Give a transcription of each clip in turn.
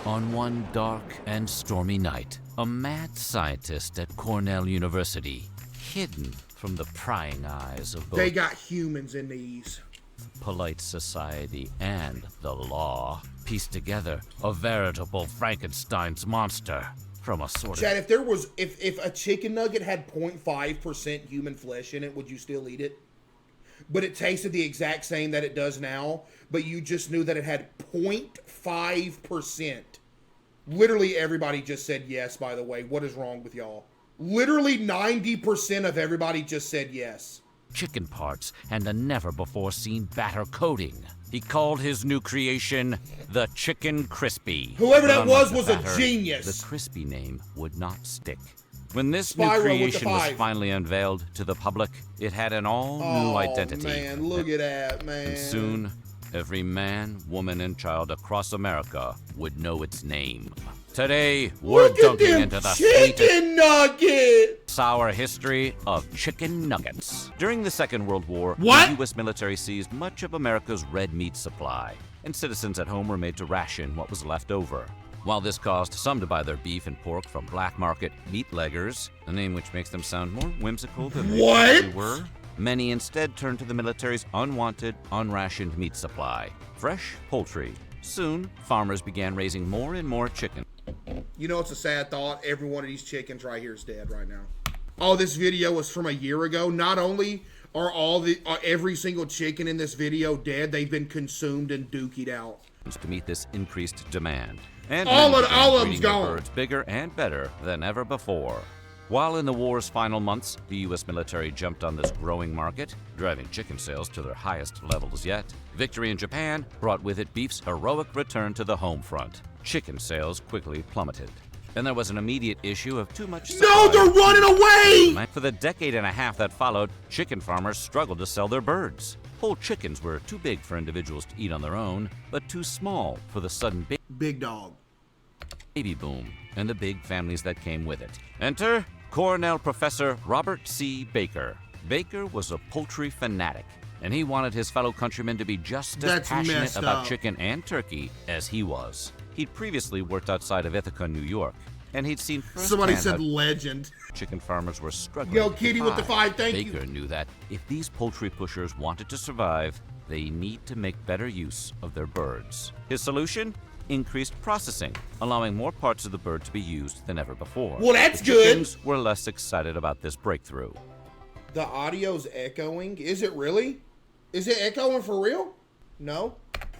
On one dark and stormy night, a mad scientist at Cornell University, hidden from the prying eyes of both They got humans in these. polite society and the law, pieced together a veritable Frankenstein's monster from a sort Chad, of... if a chicken nugget had 0.5% human flesh in it, would you still eat it? But it tasted the exact same that it does now, but you just knew that it had 0.5%. Literally everybody just said yes, by the way. What is wrong with y'all? Literally 90% of everybody just said yes. chicken parts and a never-before-seen batter coating. He called his new creation the Chicken Crispy. Whoever But that unlike was the a batter, genius. The Crispy name would not stick. When this Spiral new with the creation was 5. finally unveiled to the public, it had an all-new identity. Oh, man, look at that, man. And soon, every man, woman, and child across America would know its name. Today, we're Look at dunking them into the sweetest, chicken nuggets. sour history of chicken nuggets. During the Second World War, What? the U.S. military seized much of America's red meat supply, and citizens at home were made to ration what was left over. While this caused some to buy their beef and pork from black market meatleggers, a name which makes them sound more whimsical than they What? actually were, many instead turned to the military's unwanted, unrationed meat supply, fresh poultry. Soon, farmers began raising more and more chicken. You know, it's a sad thought. Every one of these chickens right here is dead right now. Oh, this video was from a year ago. Not only are every single chicken in this video dead, they've been consumed and dookied out. To meet this increased demand. And All many of began them's breeding their gone. birds bigger and better than ever before. While in the war's final months, the U.S. military jumped on this growing market, driving chicken sales to their highest levels yet. Victory in Japan brought with it beef's heroic return to the home front. Chicken sales quickly plummeted. And there was an immediate issue of too much supply. No, they're running away! For the decade and a half that followed, chicken farmers struggled to sell their birds. Whole chickens were too big for individuals to eat on their own, but too small for the sudden Big dog. baby boom and the big families that came with it. Enter Cornell professor Robert C. Baker. Baker was a poultry fanatic, and he wanted his fellow countrymen to be just as That's passionate messed about up. chicken and turkey as he was. He'd previously worked outside of Ithaca, New York, and he'd seen Somebody firsthand said how legend. chicken farmers were struggling. Yo, to Kitty with the thrive. 5, thank you. Baker knew that if these poultry pushers wanted to survive, they need to make better use of their birds. His solution? Increased processing, allowing more parts of the bird to be used than ever before. Well, that's the good. chickens were less excited about this breakthrough. The audio's echoing. Is it really? Is it echoing for real? No?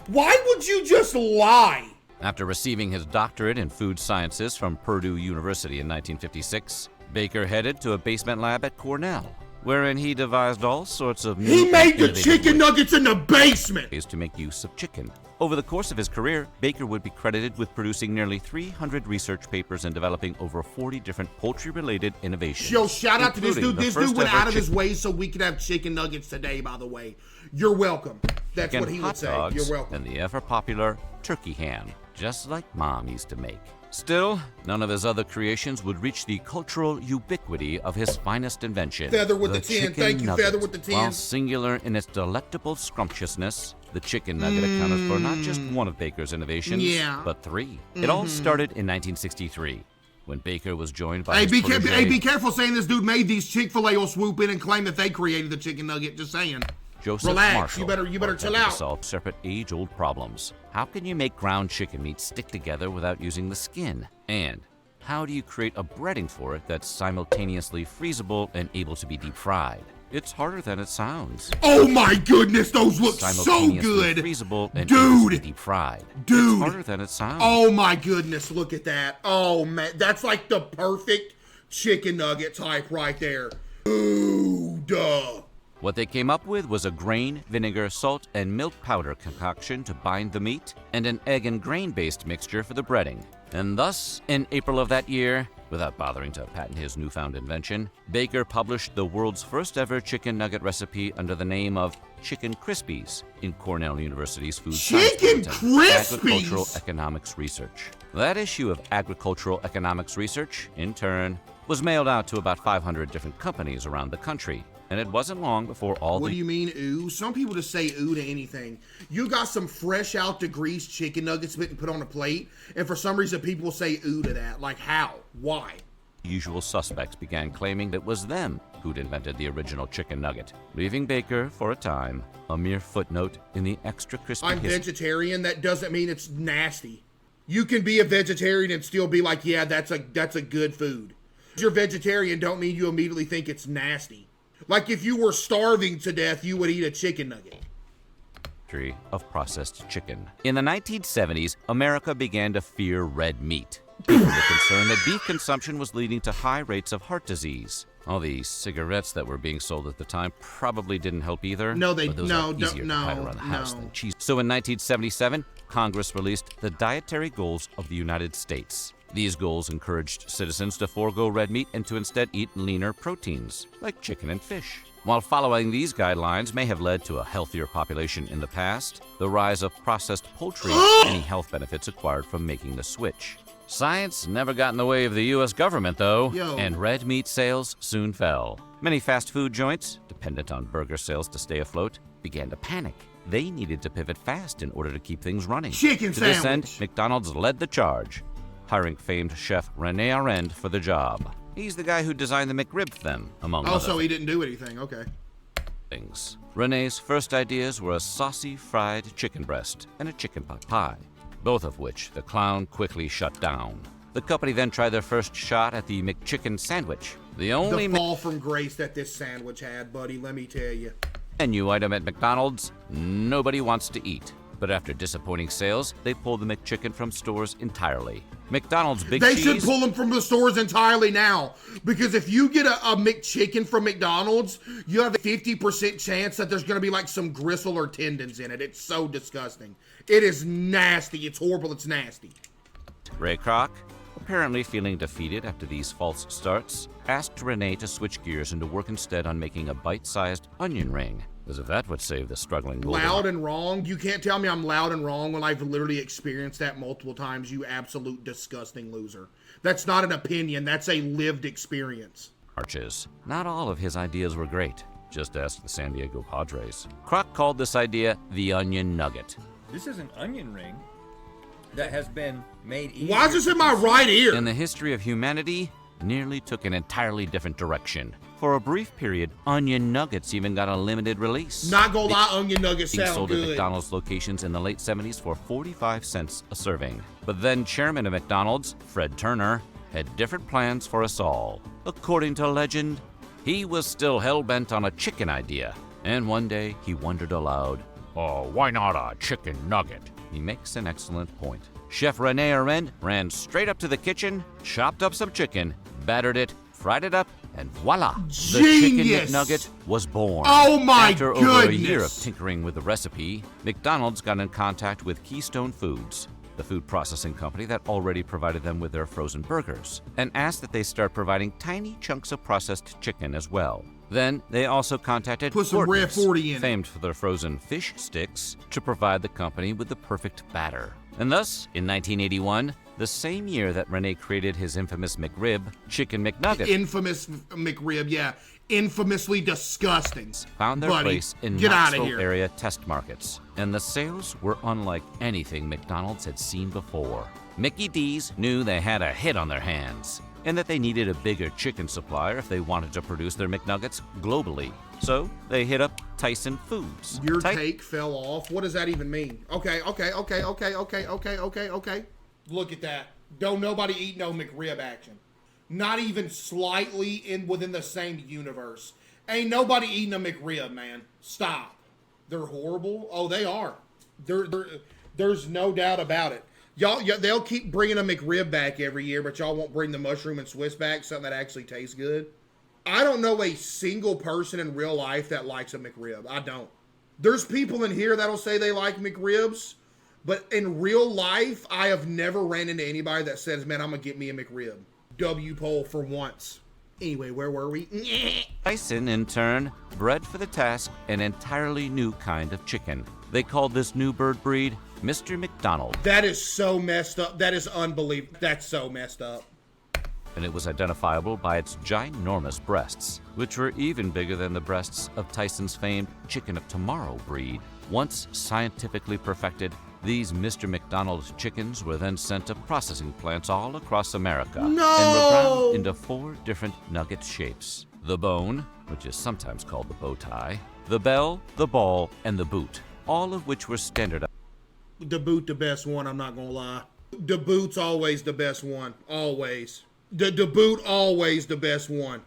Why would you just lie? After receiving his doctorate in food sciences from Purdue University in 1956, Baker headed to a basement lab at Cornell, wherein he devised all sorts of new He and made the innovative chicken nuggets in the basement. ways to make use of chicken. Over the course of his career, Baker would be credited with producing nearly 300 research papers and developing over 40 different poultry-related innovations. Yo, shout out to this including dude. the This dude first went ever out of his way so we could have chicken nuggets today, by the way. You're welcome. That's chicken what he hot would say. dogs You're welcome. and the ever-popular turkey ham, just like Mom used to make. Still, none of his other creations would reach the cultural ubiquity of his finest invention. Feather with the 10. chicken Thank you, nugget. Feather with the 10. While singular in its delectable scrumptiousness, the chicken nugget accounted for not just one of Baker's innovations, Yeah. but 3. It all started in 1963, when Baker was joined by Hey, his be protege, careful saying this dude made these. Chick-fil-A will swoop in and claim that they created the chicken nugget. Just saying. Joseph Relax, Marshall, you better who chill attempted out. to solve separate age-old problems. How can you make ground chicken meat stick together without using the skin? And how do you create a breading for it that's simultaneously freezable and able to be deep fried? It's harder than it sounds. Oh my goodness, those look so Simultaneously good. freezable and able to be Dude. deep fried. Dude. It's harder than it sounds. Oh my goodness, look at that. Oh man, that's like the perfect chicken nugget type right there. Ooh, duh. What they came up with was a grain, vinegar, salt, and milk powder concoction to bind the meat, and an egg and grain-based mixture for the breading. And thus, in April of that year, without bothering to patent his newfound invention, Baker published the world's first ever chicken nugget recipe under the name of Chicken Crispies in Cornell University's Food Science Chicken Bulletin, Crispies? Agricultural Economics Research. That issue of Agricultural Economics Research, in turn, was mailed out to about 500 different companies around the country, and it wasn't long before all What the do you mean, ooh? Some people just say ooh to anything. You got some fresh out to grease chicken nuggets bitten put on a plate, and for some reason people say ooh to that. Like how? Why? usual suspects began claiming it was them who'd invented the original chicken nugget, leaving Baker, for a time, a mere footnote in the extra crispy I'm history. vegetarian. That doesn't mean it's nasty. You can be a vegetarian and still be like, yeah, that's a good food. You're vegetarian don't mean you immediately think it's nasty. Like if you were starving to death, you would eat a chicken nugget. Of processed chicken. In the 1970s, America began to fear red meat. People were concerned that beef consumption was leading to high rates of heart disease. All the cigarettes that were being sold at the time probably didn't help either. No, they but those no, are easier no, to hide around the house no. than cheese. So in 1977, Congress released the Dietary Goals of the United States. These goals encouraged citizens to forego red meat and to instead eat leaner proteins, like chicken and fish. While following these guidelines may have led to a healthier population in the past, the rise of processed poultry any health benefits acquired from making the switch. Science never got in the way of the U.S. government, though, and red meat sales soon fell. Many fast food joints, dependent on burger sales to stay afloat, began to panic. They needed to pivot fast in order to keep things running. Chicken To this end, sandwich. McDonald's led the charge, hiring famed chef Rene Arend for the job. He's the guy who designed the McRib for them, among other So he didn't do anything. Okay. things. Rene's first ideas were a saucy fried chicken breast and a chicken pot pie, both of which the clown quickly shut down. The company then tried their first shot at the McChicken sandwich, the only The fall from grace that this sandwich had, buddy, let me tell you. menu item at McDonald's nobody wants to eat. But after disappointing sales, they pulled the McChicken from stores entirely. McDonald's Big They Cheese... should pull them from the stores entirely now. Because if you get a McChicken from McDonald's, you have a 50% chance that there's going to be like some gristle or tendons in it. It's so disgusting. It is nasty. It's horrible. It's nasty. Ray Kroc, apparently feeling defeated after these false starts, asked Rene to switch gears and to work instead on making a bite-sized onion ring, as if that would save the struggling golden... Loud and wrong? You can't tell me I'm loud and wrong when I've literally experienced that multiple times, you absolute disgusting loser. That's not an opinion. That's a lived experience. Arches. Not all of his ideas were great. Just ask the San Diego Padres. Kroc called this idea the onion nugget. This is an onion ring that has been made easier. Why is this in my right ear? And the history of humanity nearly took an entirely different direction. For a brief period, onion nuggets even got a limited release. Not gonna lie, onion nuggets Being sound sold at good. McDonald's locations in the late 70s for 45 cents a serving. But then chairman of McDonald's, Fred Turner, had different plans for us all. According to legend, he was still hell-bent on a chicken idea. And one day, he wondered aloud, "Oh, why not a chicken nugget?" He makes an excellent point. Chef Rene Arend ran straight up to the kitchen, chopped up some chicken, battered it, fried it up, and voila! The chicken Genius! McNugget was born. Oh my After over a year of goodness! tinkering with the recipe, McDonald's got in contact with Keystone Foods, the food processing company that already provided them with their frozen burgers, and asked that they start providing tiny chunks of processed chicken as well. Then they also contacted Put some Red Gordon's, 40 in it. famed for their frozen fish sticks, to provide the company with the perfect batter. And thus, in 1981, the same year that Rene created his infamous McRib, Chicken McNugget Infamous McRib, yeah. Infamously disgusting. found their Buddy, place in get outta Knoxville here. area test markets, and the sales were unlike anything McDonald's had seen before. Mickey D's knew they had a hit on their hands, and that they needed a bigger chicken supplier if they wanted to produce their McNuggets globally. So they hit up Tyson Foods. Your take fell off. What does that even mean? Okay. Look at that. Don't nobody eat no McRib action. Not even slightly within the same universe. Ain't nobody eating a McRib, man. Stop. They're horrible. Oh, they are. There's no doubt about it. They'll keep bringing a McRib back every year, but y'all won't bring the mushroom and Swiss back, something that actually tastes good. I don't know a single person in real life that likes a McRib. I don't. There's people in here that'll say they like McRibs, but in real life, I have never ran into anybody that says, man, I'm going to get me a McRib. W poll for once. Anyway, where were we? Tyson, in turn, bred for the task an entirely new kind of chicken. They called this new bird breed Mr. McDonald. That is so messed up. That is unbelievable. That's so messed up. and it was identifiable by its ginormous breasts, which were even bigger than the breasts of Tyson's famed Chicken of Tomorrow breed. Once scientifically perfected, these Mr. McDonald's chickens were then sent to processing plants all across America and were ground into 4 different nugget shapes: the bone, which is sometimes called the bow tie, the bell, the ball, and the boot, all of which were standardized. The boot, the best one, I'm not gonna lie. The boot's always the best one. Always. The boot, always the best one.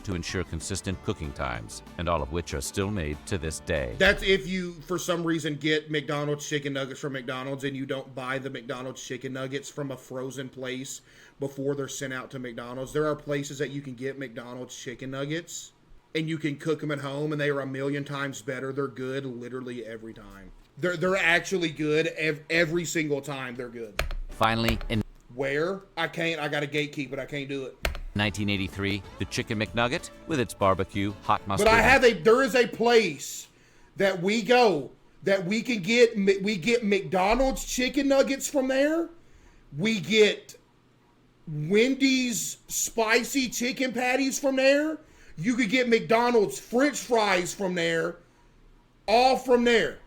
To ensure consistent cooking times, and all of which are still made to this day. That's if you, for some reason, get McDonald's chicken nuggets from McDonald's and you don't buy the McDonald's chicken nuggets from a frozen place before they're sent out to McDonald's. There are places that you can get McDonald's chicken nuggets and you can cook them at home, and they are a million times better. They're good literally every time. They're actually good every single time. They're good. Finally, in I gotta gatekeep it. I can't do it. 1983, the Chicken McNugget with its barbecue, hot mustard. But there is a place that we go that we get McDonald's chicken nuggets from there. We get Wendy's spicy chicken patties from there. You could get McDonald's French fries from there. All from there.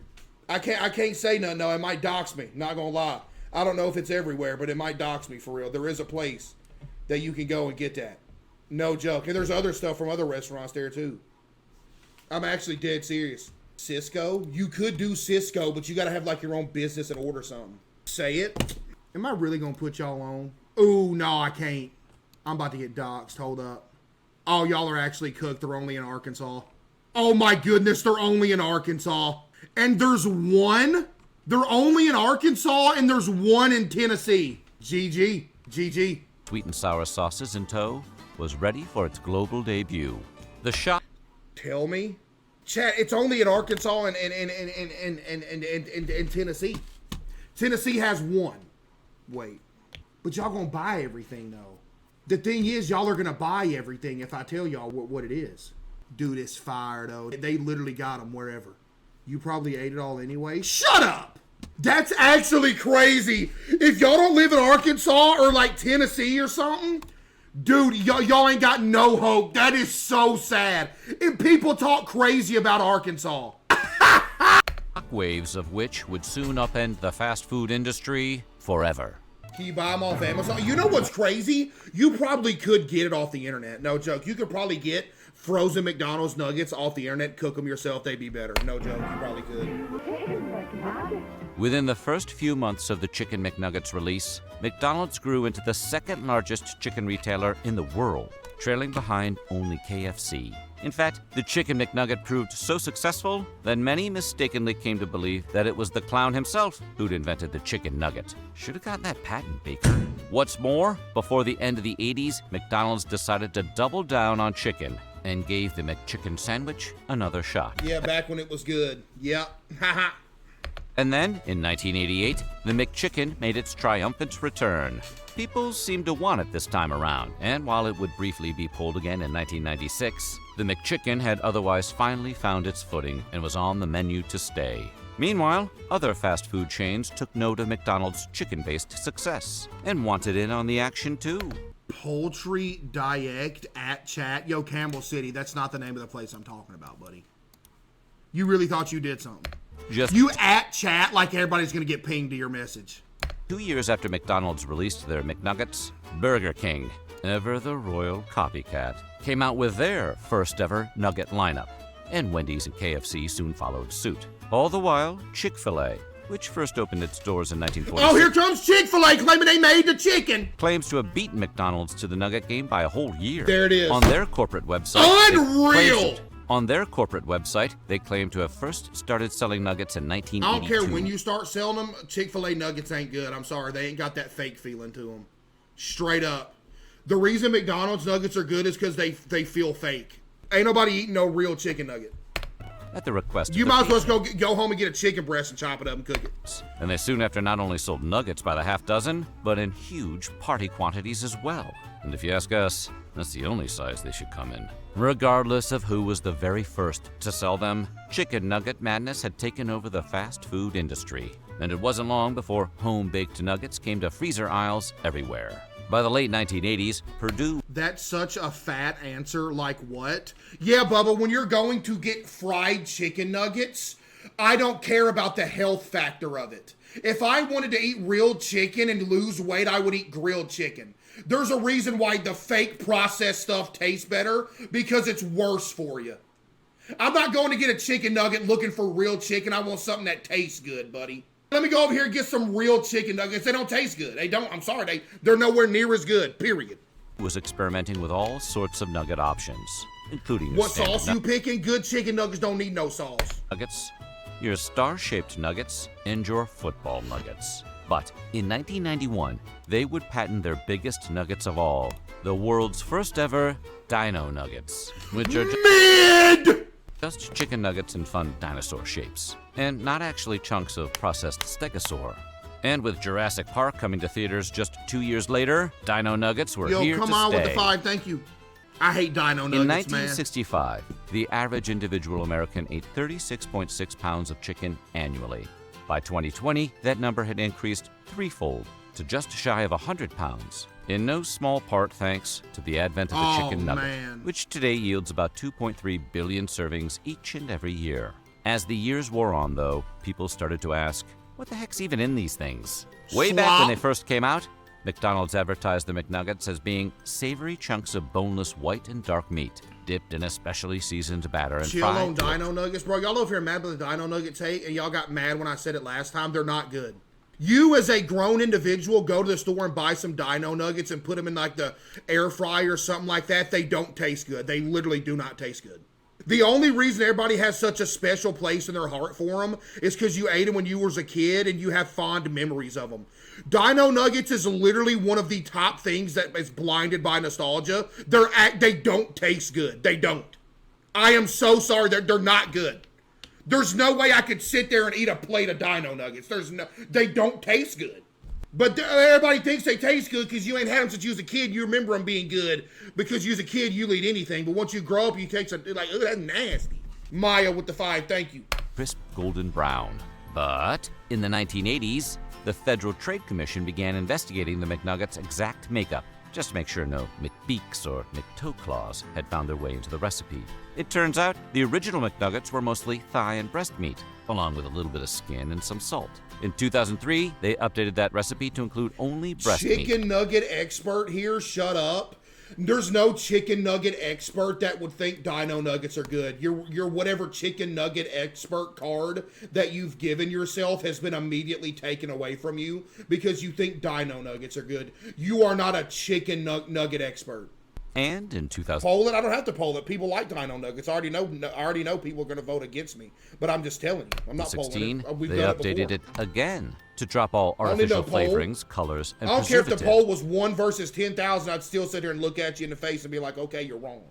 I can't say nothing. No, it might dox me. Not gonna lie. I don't know if it's everywhere, but it might dox me for real. There is a place that you can go and get that. No joke. And there's other stuff from other restaurants there too. I'm actually dead serious. Cisco? You could do Cisco, but you gotta have like your own business and order something. Say it. Am I really gonna put y'all on? Ooh, no, I can't. I'm about to get doxxed. Hold up. Oh, y'all are actually cooked. They're only in Arkansas. Oh my goodness, they're only in Arkansas. And there's one. They're only in Arkansas, and there's one in Tennessee. GG. GG. Sweet and sour sauces in tow was ready for its global debut. The shop. Tell me, chat. It's only in Arkansas and Tennessee. Tennessee has one. Wait, but y'all gonna buy everything though. The thing is, y'all are gonna buy everything if I tell y'all what it is. Dude, it's fire though. They literally got them wherever. You probably ate it all anyway. Shut up! That's actually crazy. If y'all don't live in Arkansas or like Tennessee or something, dude, y'all ain't got no hope. That is so sad. And people talk crazy about Arkansas. Waves of which would soon upend the fast food industry forever. Can you buy them off Amazon? You know what's crazy? You probably could get it off the internet. No joke. You could probably get frozen McDonald's nuggets off the internet, cook them yourself, they'd be better. No joke, you probably could. Within the first few months of the Chicken McNuggets release, McDonald's grew into the second largest chicken retailer in the world, trailing behind only KFC. In fact, the Chicken McNugget proved so successful that many mistakenly came to believe that it was the clown himself who'd invented the chicken nugget. Should have gotten that patent, Baker. What's more, before the end of the 80s, McDonald's decided to double down on chicken and gave the McChicken sandwich another shot. Yeah, back when it was good. Yep. Haha. And then, in 1988, the McChicken made its triumphant return. People seemed to want it this time around, and while it would briefly be pulled again in 1996, the McChicken had otherwise finally found its footing and was on the menu to stay. Meanwhile, other fast food chains took note of McDonald's chicken-based success and wanted in on the action too. Poultry Direct at chat. Yo, Campbell City, that's not the name of the place I'm talking about, buddy. You really thought you did something. You at chat like everybody's gonna get pinged to your message. 2 years after McDonald's released their McNuggets, Burger King, ever the royal copycat, came out with their first ever nugget lineup, and Wendy's and KFC soon followed suit. All the while, Chick-fil-A, which first opened its doors in 1946. Oh, here comes Chick-fil-A claiming they made the chicken. Claims to have beaten McDonald's to the nugget game by a whole year. There it is. On their corporate website. Unreal! On their corporate website, they claim to have first started selling nuggets in 1982. I don't care when you start selling them, Chick-fil-A nuggets ain't good. I'm sorry, they ain't got that fake feeling to them. Straight up. The reason McDonald's nuggets are good is because they feel fake. Ain't nobody eating no real chicken nugget. At the request of you the might as well go home and get a chicken breast and chop it up and cook it. And they soon after not only sold nuggets by the half dozen, but in huge party quantities as well. And if you ask us, that's the only size they should come in. Regardless of who was the very first to sell them, chicken nugget madness had taken over the fast food industry. And it wasn't long before home-baked nuggets came to freezer aisles everywhere. By the late 1980s, Purdue That's such a fat answer. Like what? Yeah, Bubba, when you're going to get fried chicken nuggets, I don't care about the health factor of it. If I wanted to eat real chicken and lose weight, I would eat grilled chicken. There's a reason why the fake processed stuff tastes better, because it's worse for you. I'm not going to get a chicken nugget looking for real chicken. I want something that tastes good, buddy. Let me go over here and get some real chicken nuggets. They don't taste good. They don't. I'm sorry. They're nowhere near as good, period. was experimenting with all sorts of nugget options, including your What standard sauce you picking? Good chicken nuggets don't need no sauce. nuggets, your star-shaped nuggets, and your football nuggets. But in 1991, they would patent their biggest nuggets of all, the world's first ever Dino Nuggets, which are just chicken nuggets in fun dinosaur shapes, and not actually chunks of processed stegosaur. And with Jurassic Park coming to theaters just 2 years later, Dino Nuggets were here to come on stay. with the 5, thank you. I hate Dino Nuggets, In man. 1965, the average individual American ate 36.6 pounds of chicken annually. By 2020, that number had increased threefold to just shy of 100 pounds, in no small part thanks to the advent of the chicken nugget, man. which today yields about 2.3 billion servings each and every year. As the years wore on, though, people started to ask, what the heck's even in these things? Way back when Slop. they first came out, McDonald's advertised the McNuggets as being savory chunks of boneless white and dark meat, dipped in a specially seasoned batter and Chill fried. on Dino Nuggets, bro. Y'all over here mad about the Dino Nuggets hate, and y'all got mad when I said it last time. They're not good. You, as a grown individual, go to the store and buy some Dino Nuggets and put them in like the air fryer or something like that. They don't taste good. They literally do not taste good. The only reason everybody has such a special place in their heart for them is because you ate them when you was a kid and you have fond memories of them. Dino Nuggets is literally one of the top things that is blinded by nostalgia. They don't taste good. They don't. I am so sorry. They're not good. There's no way I could sit there and eat a plate of Dino Nuggets. They don't taste good. But everybody thinks they taste good because you ain't had them since you was a kid. You remember them being good because you was a kid, you'll eat anything. But once you grow up, you take some, like, oh, that's nasty. Maya with the 5, thank you. Crisp golden brown. But in the 1980s, the Federal Trade Commission began investigating the McNuggets' exact makeup, just to make sure no McBeaks or McToe Claws had found their way into the recipe. It turns out the original McNuggets were mostly thigh and breast meat, along with a little bit of skin and some salt. In 2003, they updated that recipe to include only breast meat. Chicken nugget expert here, shut up. There's no chicken nugget expert that would think Dino Nuggets are good. Your whatever chicken nugget expert card that you've given yourself has been immediately taken away from you because you think Dino Nuggets are good. You are not a chicken nugget expert. And in 2000, Poll it. I don't have to poll it. People like Dino Nuggets. I already know people are going to vote against me. But I'm just telling you. I'm not polling 2016, it. We've they done updated it before. it again to drop all I don't need no artificial poll. flavorings, colors, and I don't care if the preservatives. poll was 1 versus 10,000. I'd still sit here and look at you in the face and be like, okay, you're wrong.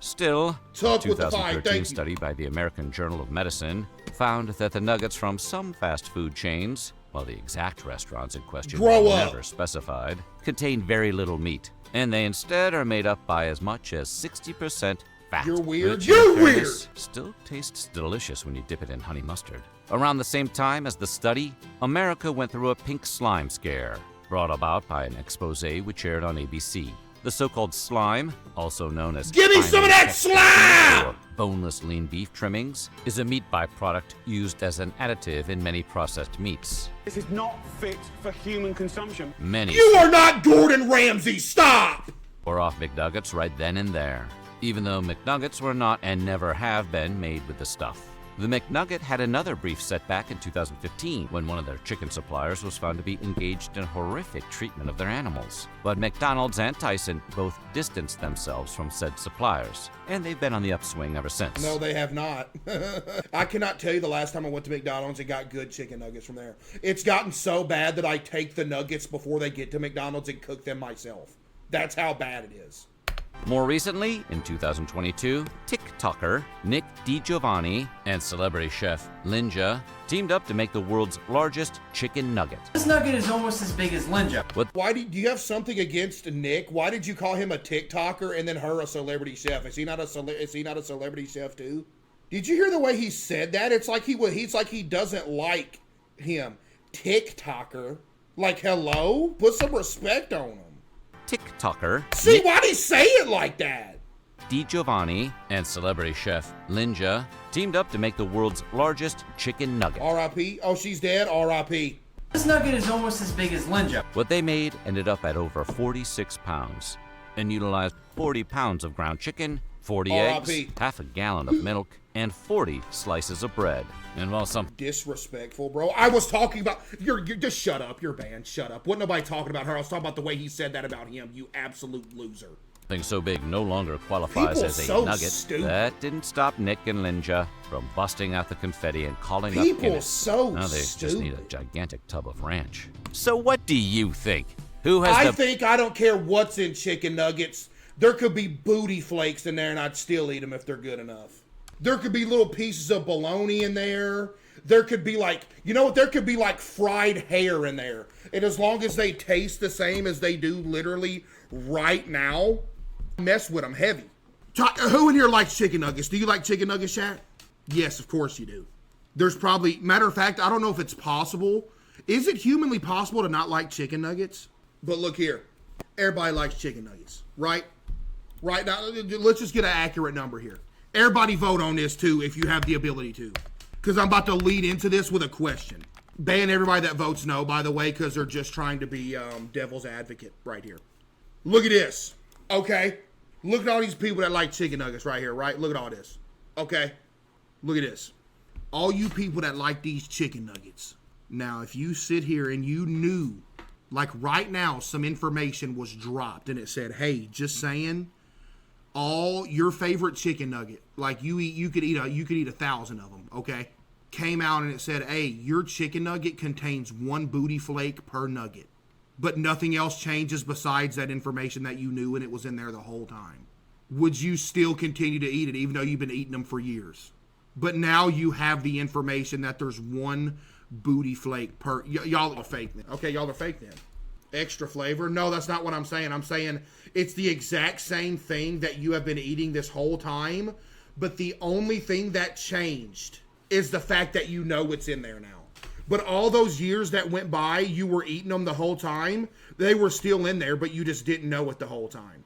Still, a Tuck with the 5, 2013 thank you. study by the American Journal of Medicine found that the nuggets from some fast food chains, while the exact restaurants in question Grow were up. never specified, contain very little meat, and they instead are made up by as much as 60% fat. You're weird. which, You're in fairness, weird. Still tastes delicious when you dip it in honey mustard. Around the same time as the study, America went through a pink slime scare, brought about by an expose which aired on ABC. The so-called slime, also known as Give me some of that finely textured slime! or boneless lean beef trimmings, is a meat byproduct used as an additive in many processed meats. This is not fit for human consumption. Many You are not Gordon Ramsay. Stop! were off McNuggets right then and there, even though McNuggets were not and never have been made with the stuff. The McNugget had another brief setback in 2015 when one of their chicken suppliers was found to be engaged in horrific treatment of their animals. But McDonald's and Tyson both distanced themselves from said suppliers, and they've been on the upswing ever since. No, they have not. I cannot tell you the last time I went to McDonald's and got good chicken nuggets from there. It's gotten so bad that I take the nuggets before they get to McDonald's and cook them myself. That's how bad it is. More recently, in 2022, TikToker Nick DiGiovanni and celebrity chef Linja teamed up to make the world's largest chicken nugget. This nugget is almost as big as Linja. Why do you have something against Nick? Why did you call him a TikToker and then her a celebrity chef? Is he not a celebrity chef too? Did you hear the way he said that? It's like he's like he doesn't like him. TikToker? Like, hello? Put some respect on him. TikToker See, why'd he say it like that? DiGiovanni and celebrity chef Linja teamed up to make the world's largest chicken nugget. R.I.P. Oh, she's dead? R.I.P. This nugget is almost as big as Linja. What they made ended up at over 46 pounds and utilized 40 pounds of ground chicken, 40 eggs, R.I.P. half a gallon of milk, and 40 slices of bread. And while Disrespectful, bro. I was talking about... You're just shut up. You're banned. Shut up. Wasn't nobody talking about her. I was talking about the way he said that about him. You absolute loser. something so big no longer qualifies as a so nugget, stupid. that didn't stop Nick and Linja from busting out the confetti and calling up People Guinness. so Now they just stupid. need a gigantic tub of ranch. So what do you think? Who has I the... think I don't care what's in chicken nuggets. There could be booty flakes in there and I'd still eat them if they're good enough. There could be little pieces of bologna in there. There could be like, you know what? There could be like fried hair in there. And as long as they taste the same as they do literally right now, mess with them heavy. Who in here likes chicken nuggets? Do you like chicken nuggets, Shaq? Yes, of course you do. There's probably, matter of fact, I don't know if it's possible. Is it humanly possible to not like chicken nuggets? But look here. Everybody likes chicken nuggets, right? Right now, let's just get an accurate number here. Everybody vote on this too if you have the ability to. Because I'm about to lead into this with a question. Ban everybody that votes no, by the way, because they're just trying to be devil's advocate right here. Look at this. Okay. Look at all these people that like chicken nuggets right here, right? Look at all this. Okay. Look at this. All you people that like these chicken nuggets. Now, if you sit here and you knew, like right now, some information was dropped and it said, hey, just saying, all your favorite chicken nugget, like you could eat 1,000 of them, okay? Came out and it said, hey, your chicken nugget contains 1 booty flake per nugget. But nothing else changes besides that information that you knew and it was in there the whole time. Would you still continue to eat it even though you've been eating them for years? But now you have the information that there's 1 booty flake per... y'all are fake then. Okay, y'all are fake then. Extra flavor? No, that's not what I'm saying. I'm saying it's the exact same thing that you have been eating this whole time, but the only thing that changed is the fact that you know it's in there now. But all those years that went by, you were eating them the whole time, they were still in there, but you just didn't know it the whole time.